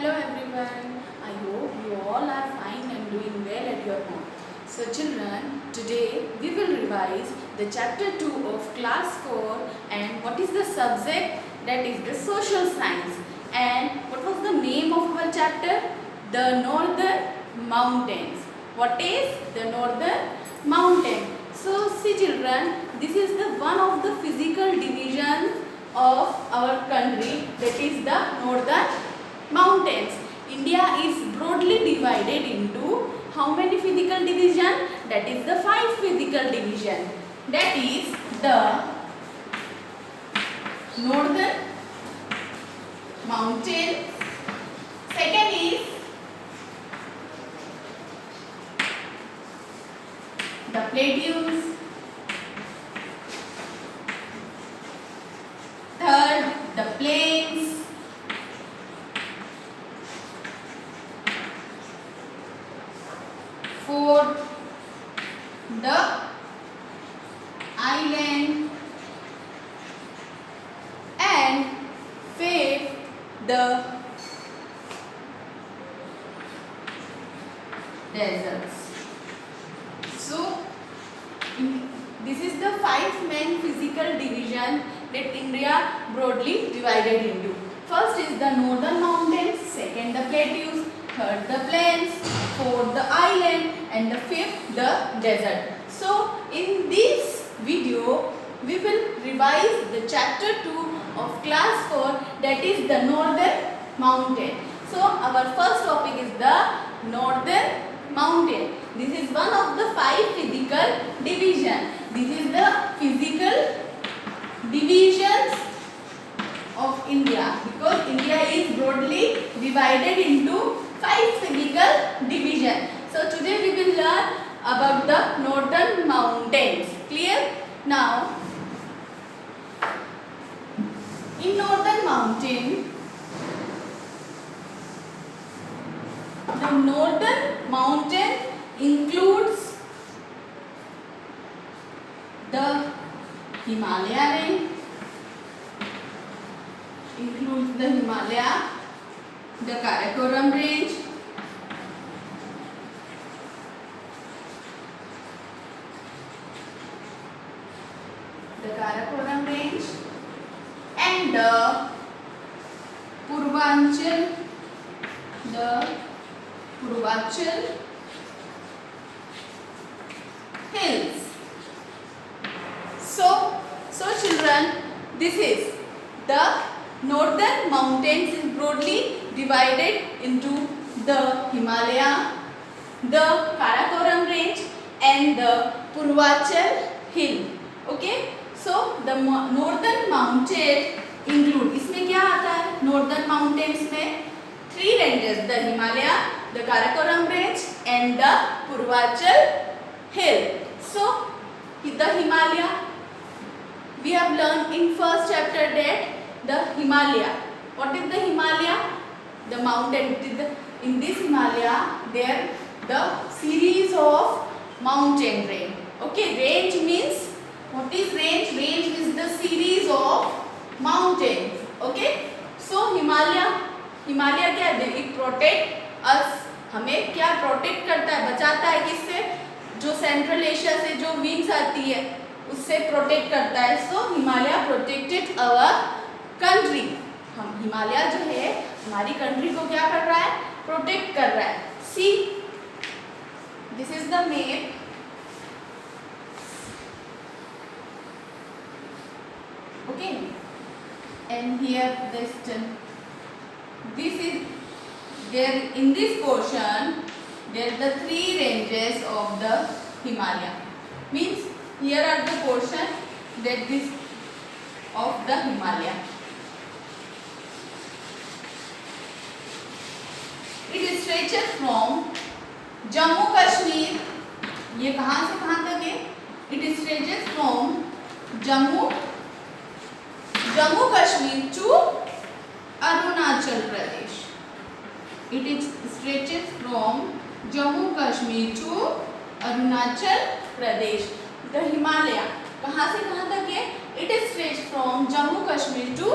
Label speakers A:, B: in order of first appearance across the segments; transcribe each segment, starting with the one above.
A: Hello everyone, I hope you all are fine and doing well at your home. So children, today we will revise the chapter 2 of class 4 and what is the subject? That is the social science. And what was the name of our chapter? The Northern Mountains. What is the Northern Mountain? So see children, this is the one of the physical division of our country, that is the Northern Mountains. India is broadly divided into how many physical division? That is the 5 physical division. That is the Northern Mountain. Second is the Plateaus. Third, the Plains. Fourth, the island, and fifth, the deserts. So, this is the 5 main physical division that India broadly divided into. First is the Northern Mountains, second the Plateaus, third the Plains, fourth the island, and the fifth the desert. So in this video we will revise the chapter 2 of class 4, that is the Northern Mountain. So our first topic is the Northern Mountain. This is one of the 5 physical division. This is the physical divisions of India, because India is broadly divided into 5 physical division. So today we will learn about the Northern Mountains. Clear? Now, in Northern Mountain, the Northern Mountain includes the Himalaya range, includes the Himalaya, the Karakoram range, and the Purvanchal hills. So children, this is the Northern Mountains is broadly divided into the Himalaya, the Karakoram range, and the Purvanchal hill. Okay, so the Northern Mountain include, इसमें क्या आता है Northern Mountains में? 3 ranges, the Himalaya, the Karakoram range, and the Purvanchal hill. So the Himalaya, we have learned in first chapter that the Himalaya. What is the Himalaya? The mountain. In this Himalaya, there the series of mountain range. Okay, range means, what is range? Range is the series of mountains. Okay, so Himalaya क्या है? It protect us. हमें क्या protect करता है? बचाता है किससे? जो सेंट्रल एशिया से जो विंड्स आती है उससे प्रोटेक्ट करता है. सो हिमालय प्रोटेक्टेड आवर कंट्री. हम हिमालय जो है हमारी कंट्री को क्या कर रहा है? प्रोटेक्ट कर रहा है. See, this is the map. Okay, and here this is there. In this portion there are the 3 ranges of the Himalaya. Means here are the portion that this of the Himalaya. It stretches from Jammu Kashmir. ये कहाँ से कहाँ तक है? It stretches from Jammu Kashmir to Arunachal Pradesh. It stretches from Jammu Kashmir to Arunachal Pradesh. The Himalaya कहाँ से कहाँ तक है? It is stretched from Jammu Kashmir to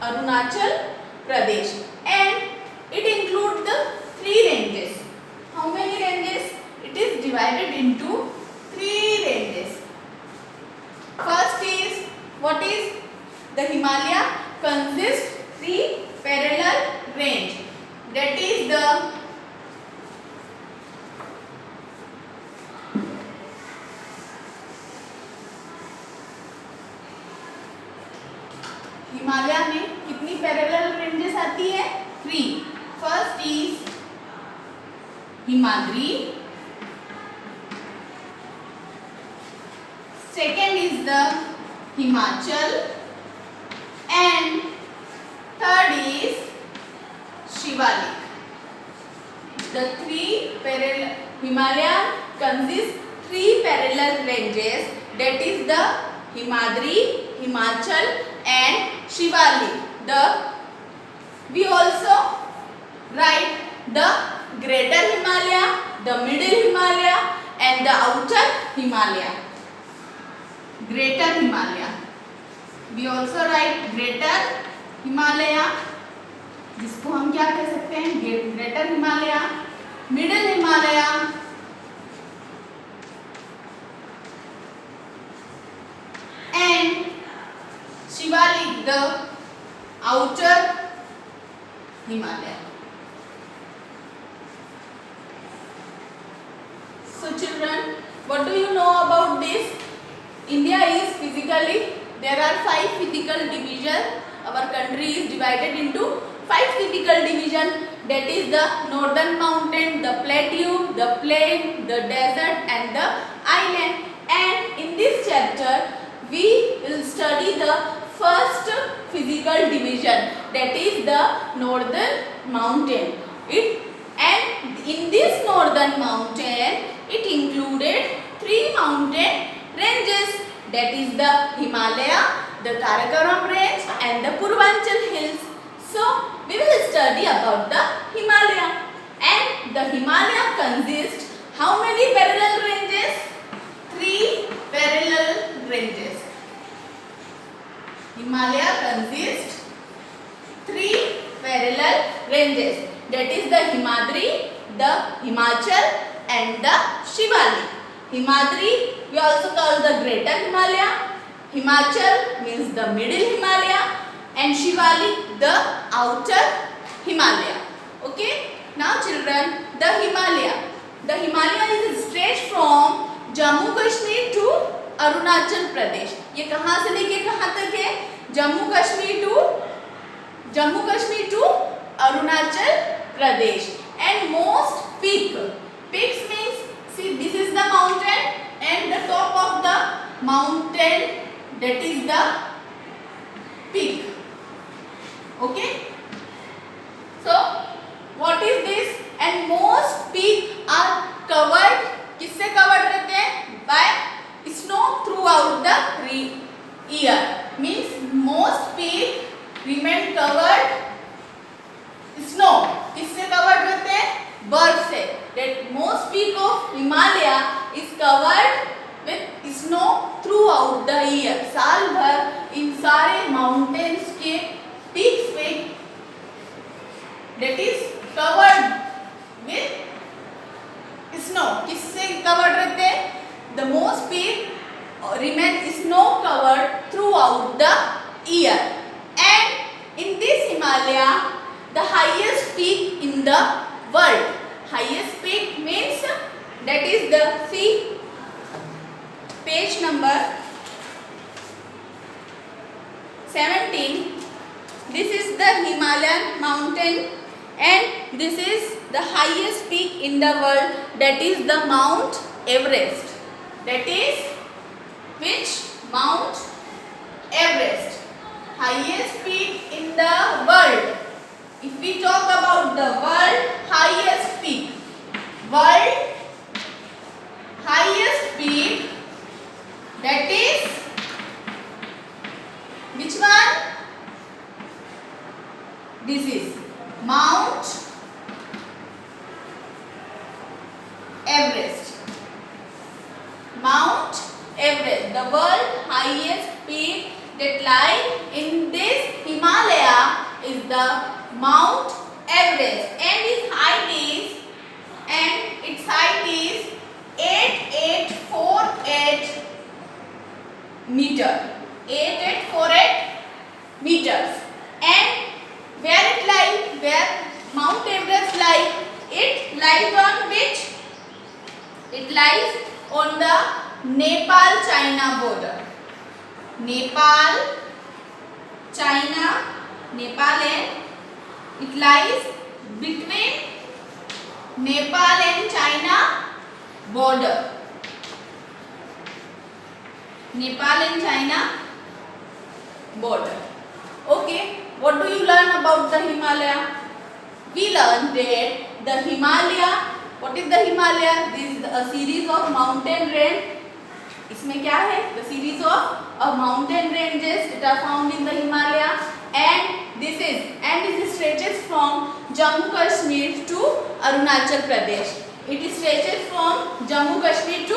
A: Arunachal Pradesh, and Himadri. Second is the Himachal, and third is Shivalik. The three parallel Himalaya consists three parallel ranges, that is the Himadri, Himachal and Shivalik. We also write the Greater Himalaya, the Middle Himalaya and the Outer Himalaya. Greater Himalaya. We also write Greater Himalaya, जिसको हम क्या कह सकते हैं, greater Himalaya, middle Himalaya and Shivalik, the outer Himalaya. So children, what do you know about this? India is physically, there are 5 physical divisions. Our country is divided into 5 physical divisions, that is the northern mountain, the plateau, the plain, the desert and the island. And in this chapter we will study the first physical division, that is the northern mountain. And in this northern mountain it included 3 mountain ranges, that is the Himalaya, the Karakoram range and the Purvanchal hills. So we will study about the Himalaya, and the Himalaya consists how many parallel ranges? 3 parallel ranges. Himalaya consists 3 parallel ranges, that is the Himadri, the Himachal and the Shivalik. Himadri we also call the Greater Himalaya, Himachal means the Middle Himalaya and Shivalik the Outer Himalaya. Okay, now children, the Himalaya is stretched from Jammu Kashmir to Arunachal Pradesh. ये कहाँ से लेके कहाँ तक है? Jammu Kashmir to Arunachal Pradesh. And most peaks means, see, this is the mountain and the top of the mountain, that is the peak. Okay, so what is this? And most peaks are covered, किससे covered रहते हैं? By snow throughout the year. Means most peaks remain covered snow. किससे covered रहते हैं? बर्फ से. That most peak of Himalaya is covered with snow throughout the year. साल भर इन सारे mountains के peaks पे that is covered with snow. किससे covered रहते हैं? The most peak remain snow covered throughout the year. And in this Himalaya, the highest peak in the world. Highest peak means, that is the, see, page number 17. This is the Himalayan mountain and this is the highest peak in the world, that is the Mount Everest. That is which? Mount Everest. Highest peak in the world. If we talk about the world highest peak, that is which one? This is Mount Everest. Mount Everest, the world highest peak that lie in this Himalaya is the Mount Everest, and its height is 8848 meter. 8848 meters. And where it lies? Where Mount Everest lies? It lies on which? It lies on the Nepal-China border. Nepal, China, Nepal, and it lies between Nepal and China border. Nepal and China border. Okay, what do you learn about the Himalaya? We learn that the Himalaya, what is the Himalaya? This is a series of mountain range. इसमें क्या है? The series of mountain ranges that are found in the Himalaya, and it stretches from Jammu Kashmir to Arunachal Pradesh. It stretches from Jammu Kashmir to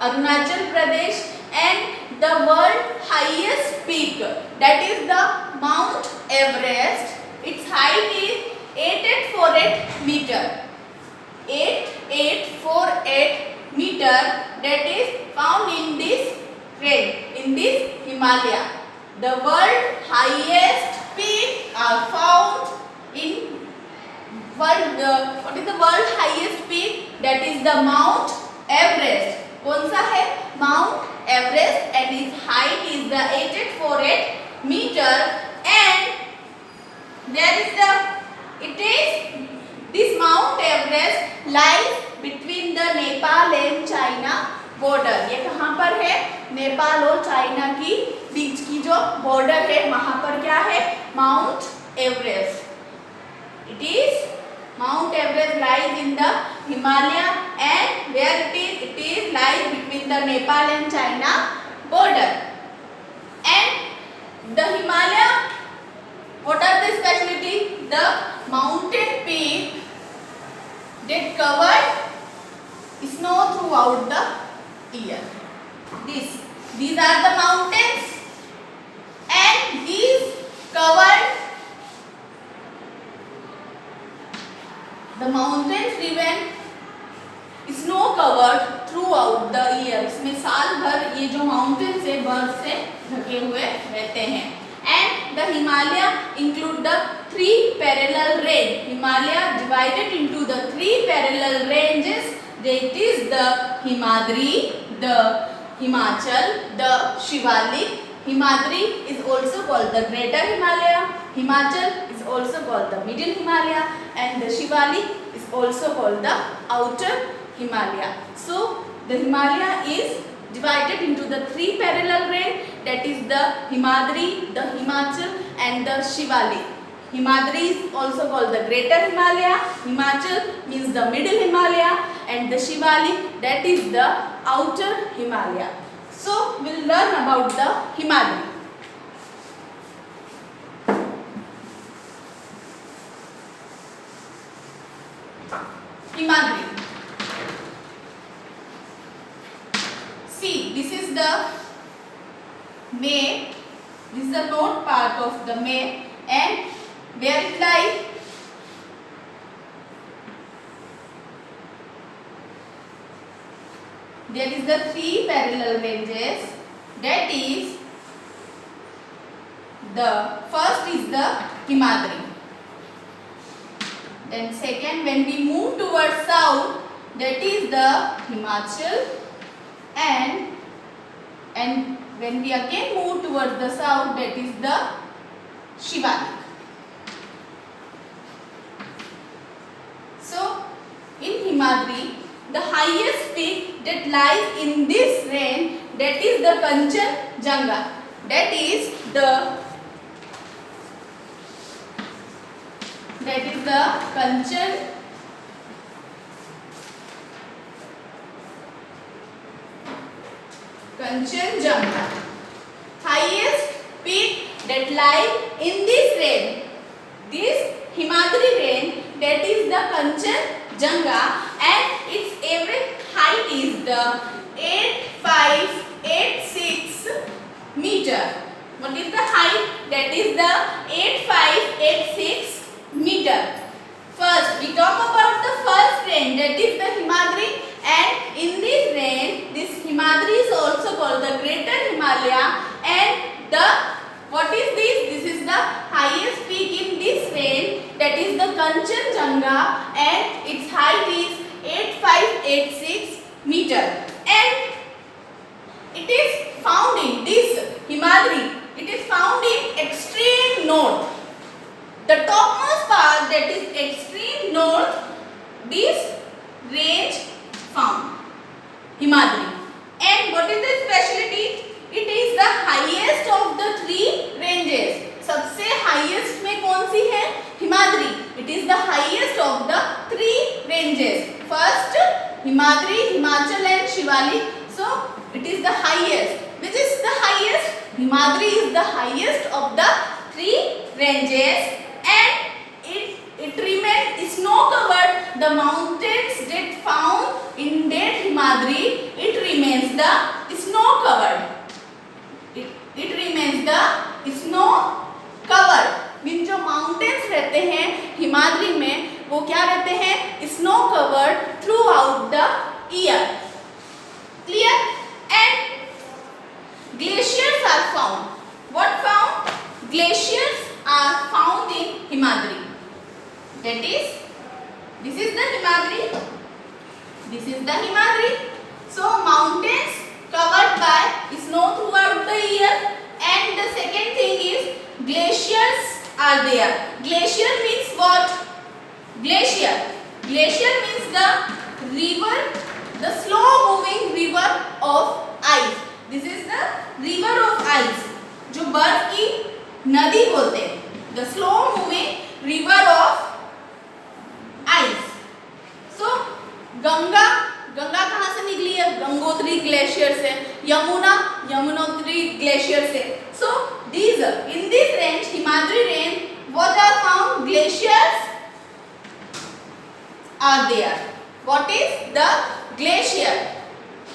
A: Arunachal Pradesh, and the world highest peak, that is the Mount Everest. Its height is 8848 meter. 8848 meter, that is found in this range, in this Himalaya. The world highest peak are found in world. What is the world highest peak? That is the Mount Everest. कौन सा है? Mount Everest, and its height is the 8848 meter, and there is the, it is, this Mount Everest lies between the Nepal and China border. ये कहाँ पर है? नेपाल और China की बीच की जो बॉर्डर है वहाँ पर क्या है? Mount Everest. It is Mount Everest lies in the Himalaya, and where it is lies between the Nepal and China border. And the Himalaya, what are the specialty? The mountain peak that covered snow throughout the year. These are the mountains, and these covered, the mountains remain snow covered throughout the year. इसमें साल भर ये जो mountains है बर्फ से ढके हुए रहते हैं. And the Himalaya include the three parallel range. Himalaya divided into the three parallel ranges. That is the Himadri, the Himachal, the Shivalik. Himadri is also called the Greater Himalaya. Himachal is also called the Middle Himalaya, and the Shivalik is also called the Outer Himalaya. So the Himalaya is divided into the three parallel range, that is the Himadri, the Himachal, and the Shivalik. Himadri is also called the Greater Himalaya, Himachal means the Middle Himalaya, and the Shivalik, that is the Outer Himalaya. So we will learn about the Himadri. Himadri. See, this is the map. This is the north part of the map, and where it lies, there is the three parallel ranges. That is, the first is the Himadri. Then second, when we move towards south, that is the Himachal, and when we again move towards the south, that is the Shivalik. So in Himadri, the highest peak that lies in this range, that is the Kanchenjunga. That is the Kanchenjunga. Highest peak that lies in this range, this Himadri range, that is the Kanchenjunga, and its average height is the 8586 meter. What is the height? That is the 8586 meter. First, we talk about the first range, that is the Himadri, and in this range, this Himadri is also called the Greater Himalaya, and the, what is this? This is the highest peak in this range, that is the Kanchenjunga, and its height is 8586 meter, and it is found in this Himadri, it is found in extreme north. The topmost part, that is extreme north, this range found, Himadri. And what is the speciality? It is the highest of the three ranges. सबसे highest में कौन सी है? Himadri. It is the highest of the three ranges. First, Himadri, Himachal and Shivalik. So it is the highest. Which is the highest? Himadri is the highest of the three ranges, and it remains snow covered. The mountains that found in that Himadri, it remains the snow covered. It remains the snow covered. Mean जो mountains रहते हैं हिमाद्री में वो क्या रहते हैं? Snow covered throughout the year. Clear? And glaciers are found. What found? Glaciers are found in Himadri. That is, this is the Himadri. This is the Himadri. So mountains covered by snow throughout the year. And the second thing is glaciers are there. Glacier means what? Glacier. Glacier means the river, the slow moving river of ice. This is the river of ice. जो बर्फ की नदी बोलते हैं. The slow moving river of ice. So Ganga कहाँ से निकली है? गंगोत्री ग्लेशियर से. यमुनोत्री ग्लेशियर से. So these in this range, Himadri range, what are found? Glaciers are there. What is the glacier?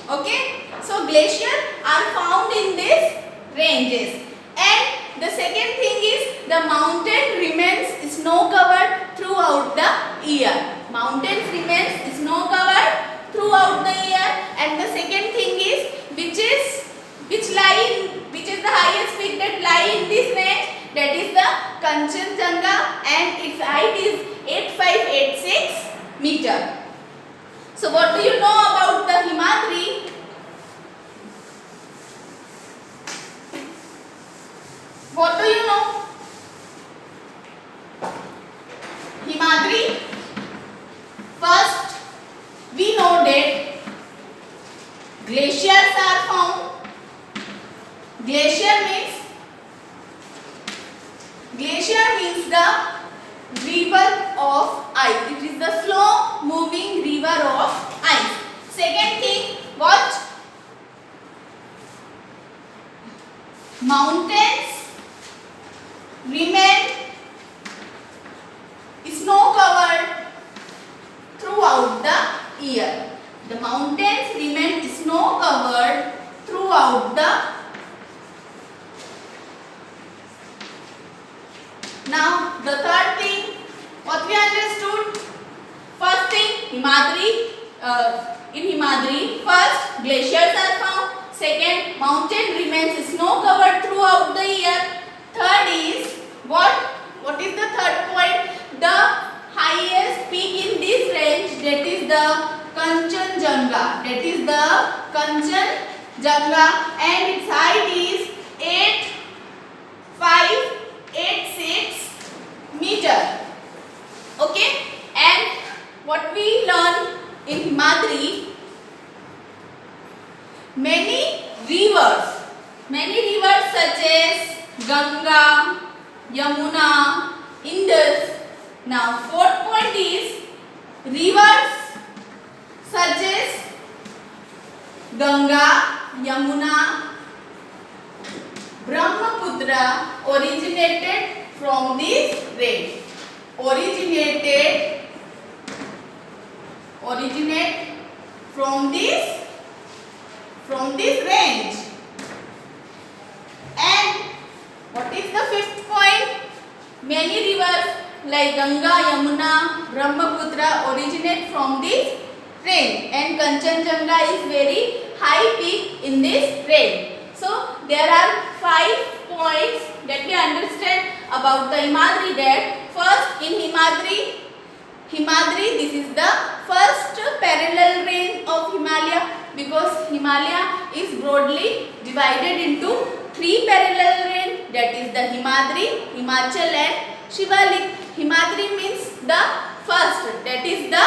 A: Okay. So glaciers are found in these ranges. And the second thing is the mountain remains snow covered throughout the year. Mountains remains snow covered throughout the year. And the second thing is which is the highest peak that lie in this range? That is the Kanchenjunga, and its height is 8586 meter. So what do you know about the Himadri? What do you know? Himadri. First, we know that glaciers are found. Glacier means the river of ice. It is the slow moving river of ice. Second thing, what? Mountains remain snow covered throughout the year. The mountains remain snow covered throughout the. Now the third thing, what we understood? First thing, Himadri. In Himadri, first glaciers are found. Second, mountain remains snow covered throughout the year. Third is what? What is the third point? The highest peak in this range, that is the Kanchenjunga. That is the Kanchenjunga, and its height is 8586 meter. Okay? And what we learn in Himadri? Many rivers such as Ganga, Yamuna, Indus. Now fourth point is rivers such as Ganga, Yamuna, Brahmaputra originated from this range. Originate from this range. And what is the fifth point? Many rivers like Ganga, Yamuna, Brahmaputra originate from this range, and Kanchenjunga is very high peak in this range. So there are 5 points that we understand about the Himadri. That first, in Himadri, this is the first parallel range of Himalaya, because Himalaya is broadly divided into 3 parallel range, that is the Himadri, Himachal and Shivalik. Himadri means the first, that is the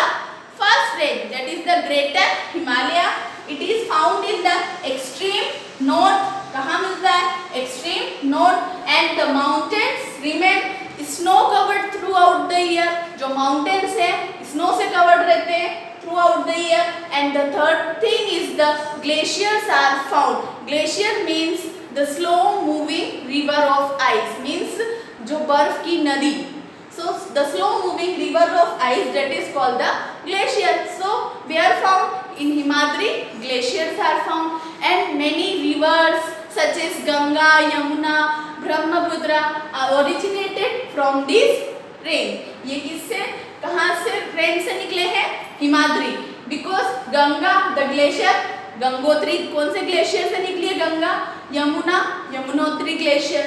A: the mountains remain snow covered throughout the year. जो mountains है snow से covered रहते हैं throughout the year. And the third thing is the glaciers are found. Glacier means the slow moving river of ice, means जो बर्फ की नदी. So the slow moving river of ice, that is called the glacier. So we are found in Himadri, glaciers are found, and many rivers such as Ganga, Yamuna, Brahmaputra are originated from this range. ये किससे, कहाँ से range से निकले हैं? Himadri. Because Ganga, the glacier, Gangotri, कौन से glacier से निकली है Ganga? Yamuna, Yamunotri glacier.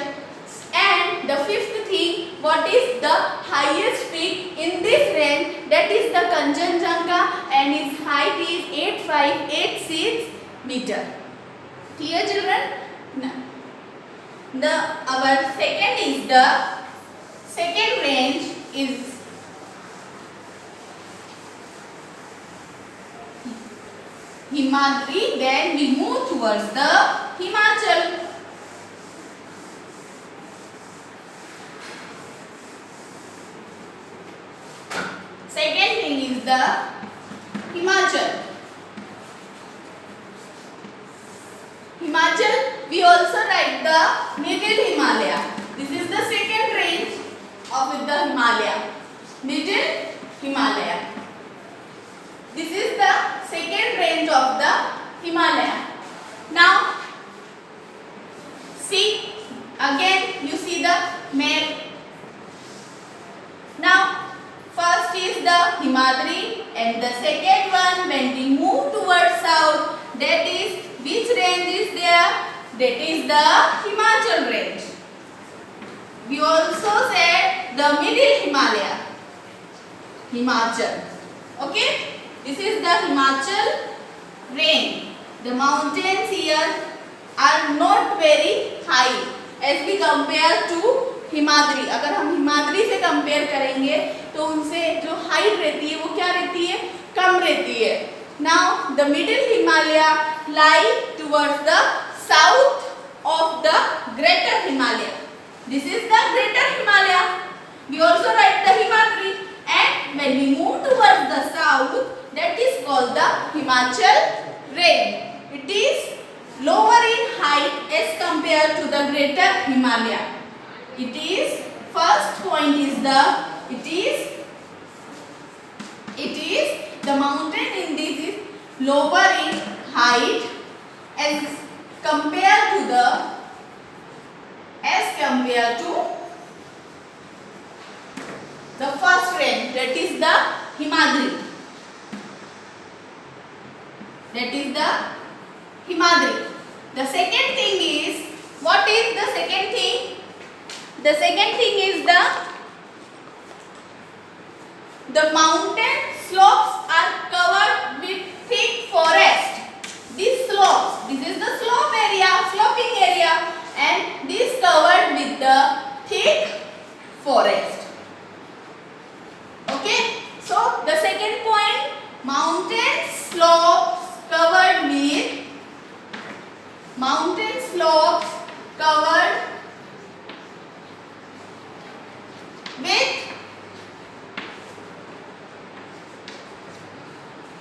A: And the fifth thing, what is the highest peak in this range? That is the Kanchenjunga, and its height is 8586 meter. Clear, children? Our second is the second range is Himadri. Then we move towards the Himachal. Second thing is the Himachal. Himachal, we also write the Middle Himalaya. This is the second range of the Himalaya. Middle Himalaya. This is the second range of the Himalaya. Now, see, again you see the map. Now, first is the Himadri, and the second one, when we move towards south, that is, which range is there? That is the Himachal range. We also said the Middle Himalaya. Himachal. Okay? This is the Himachal range. The mountains here are not very high as we compare to Himadri. अगर हम हिमाद्री से compare करेंगे तो उनसे जो height रहती है वो क्या रहती है? कम रहती है. Now the Middle Himalaya lie towards the south of the Greater Himalaya. This is the Greater Himalaya. We also write the Himadri, and when we move towards the south, that is called the Himachal range. It is lower in height as compared to the Greater Himalaya. It is, first point is the, it is the mountain in this is lower in height as compared to the first range, that is the Himadri. That is the Himadri. The second thing is, what is the second thing? The second thing is the mountain slopes are covered with thick forest. These slopes, this is the sloping area, and this covered with the thick forest. Okay, so the second point, mountain slopes covered with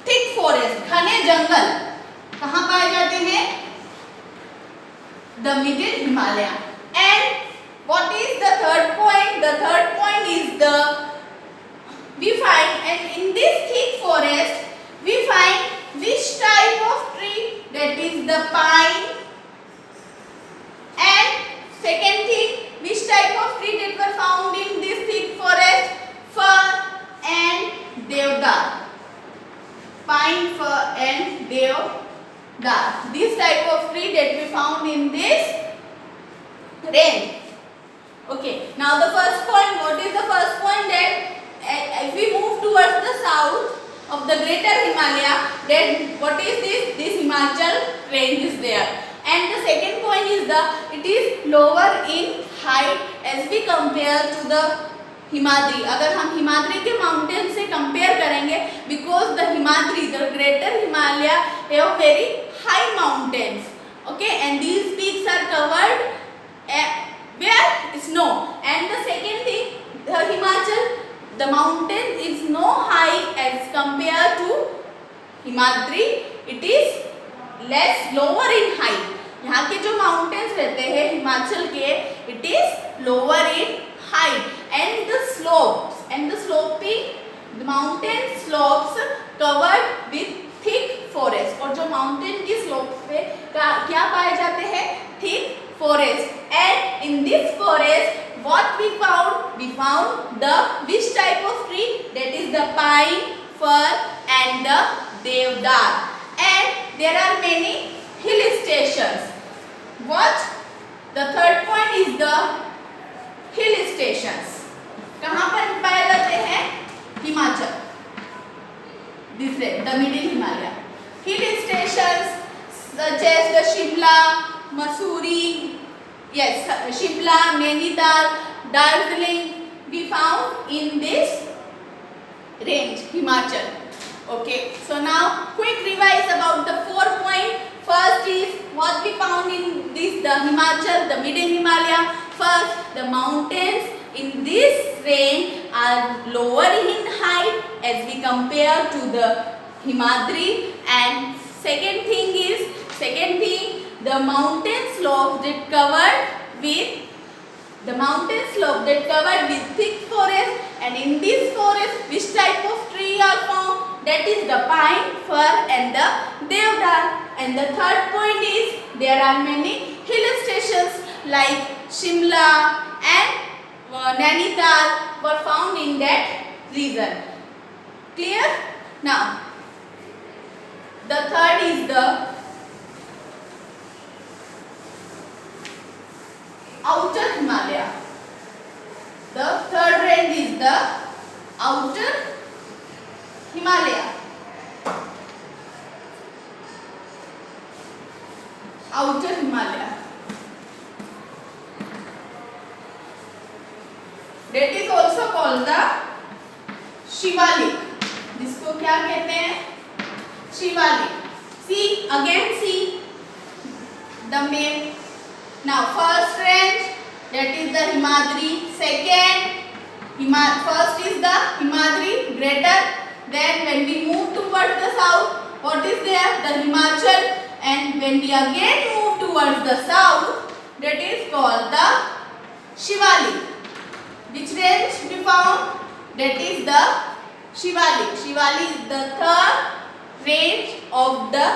A: thick forest, घने जंगल कहाँ पाए जाते हैं? The middle Himalaya. And what is the third point? The third point is the we find, and in this thick forest we find which type of tree? That is the pine. And second thing, which type of tree that were found in this thick forest? Fir and deodar. Pine, fir and deodar. This type of tree that we found in this range. Okay, now the first point, what is the first point? That if we move towards the south of the Greater Himalaya, then what is this? This Himachal range is there. And the second point is it is lower in height as we compare to the Himadri. अगर हम हिमाद्री के mountain से compare करेंगे, because the Himadri, the Greater Himalaya, have very high mountains. Okay, and these peaks are covered where snow. And the second thing, the Himachal, the mountain is no high as compared to Himadri, it is less lower in height. यहाँ के जो mountains रहते हैं हिमाचल के, it is lower in height. And the sloping the mountain slopes covered with thick forest. और जो mountain की slope पे क्या पाए जाते हैं? Thick forest. And in this forest, what we found the which type of tree? That is the pine, fir and the deodar. And there are many hill stations. What? The third point is the hill stations. कहाँ पर पाए जाते हैं? हिमाचल. दूसरे the middle Himalaya. Hill stations such as the Shimla, Mussoorie, yes, Shimla, Nainital, Darjeeling, we found in this range, Himachal. Okay, so now quick revise about the 4 points. First is what we found in this the Himachal, the middle Himalaya. First, the mountains in this range are lower in height as we compare to the Himadri. And second thing, the mountain slope that covered with thick forest. And in this forest, which type of tree are found? That is the pine, fir and the deodar. And the third point is there are many hill stations like Shimla and Nainital were found in that region. Clear? Now, the third is the outer Himalaya. The third range is the outer Himalaya. Outer Himalaya. That is also called the Shivalik. जिसको क्या कहते हैं? Shivalik. See the main. Now first range, that is the Himadri. Second, first is the Himadri greater. Then when we move towards the south, what is there? The Himachal. And when we again move towards the south, that is called the Shivalik. Which range we found? That is the Shivalik. Shivalik is the third range of the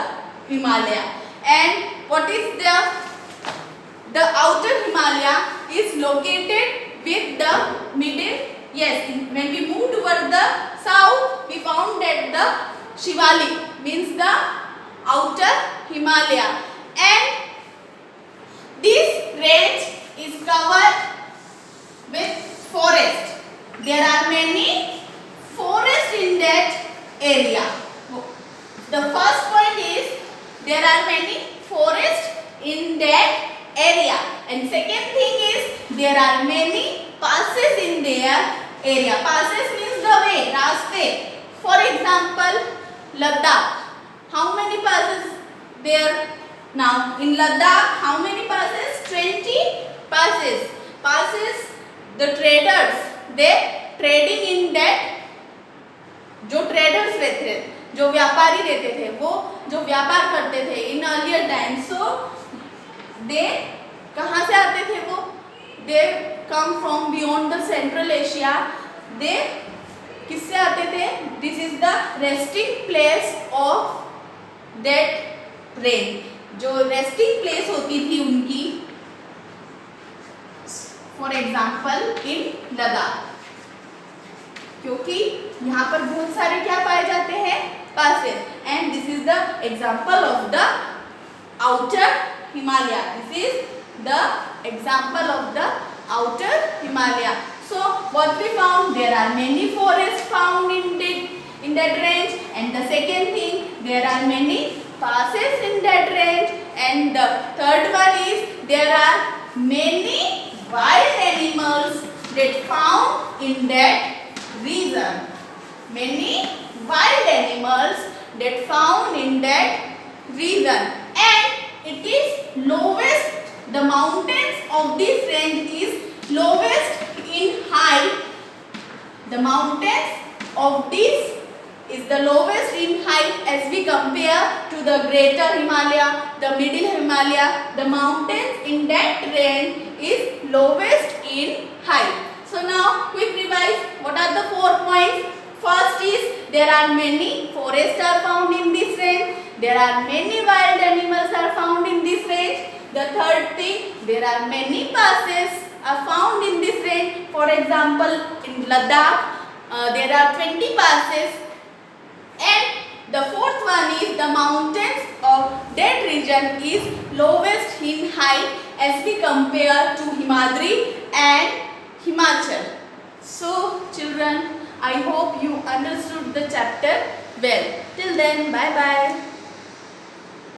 A: Himalaya. And what is the outer Himalaya is located with the middle. Yes, when we move towards the south, we found that the Shivalik means the outer Himalaya. And this range is covered with forest. There are many forests in that area. The first point is there are many forests in that area. And second thing is there are many passes in their area. Passes means the way, raste. For example, Ladakh. How many passes there? Now in Ladakh, how many passes? 20 passes. Passes, the traders, they trading in that. जो traders रहते थे, जो व्यापारी रहते थे, वो जो व्यापार करते थे इन अर्लियर टाइम, सो दे कहाँ से आते थे? वो they come from beyond the Central Asia. They किससे आते थे? This is the resting place of that train. जो रेस्टिंग प्लेस होती थी उनकी, फॉर एग्जाम्पल इन लद्दाख, क्योंकि यहाँ पर बहुत सारे क्या पाए जाते हैं? Passes. And this is the example of the outer Himalaya. This is the example of the outer Himalaya. So what we found? There are many forests found in that range. And the second thing, there are many passes in that range. And the third one is there are many wild animals that found in that region. Many wild animals that found in that region. And it is the mountains of this range is lowest in height. The mountains of this is the lowest in height as we compare to the greater Himalaya, the middle Himalaya. The mountains in that range is lowest in height. So now quick revise. What are the 4 points? First is there are many forests are found in this range. There are many wild animals are found in this range. The third thing, there are many passes are found in this range. For example, in Ladakh, there are 20 passes. And the fourth one is the mountains of that region is lowest in height as we compare to Himadri and Himachal. So children, I hope you understood the chapter well. Till then, bye bye.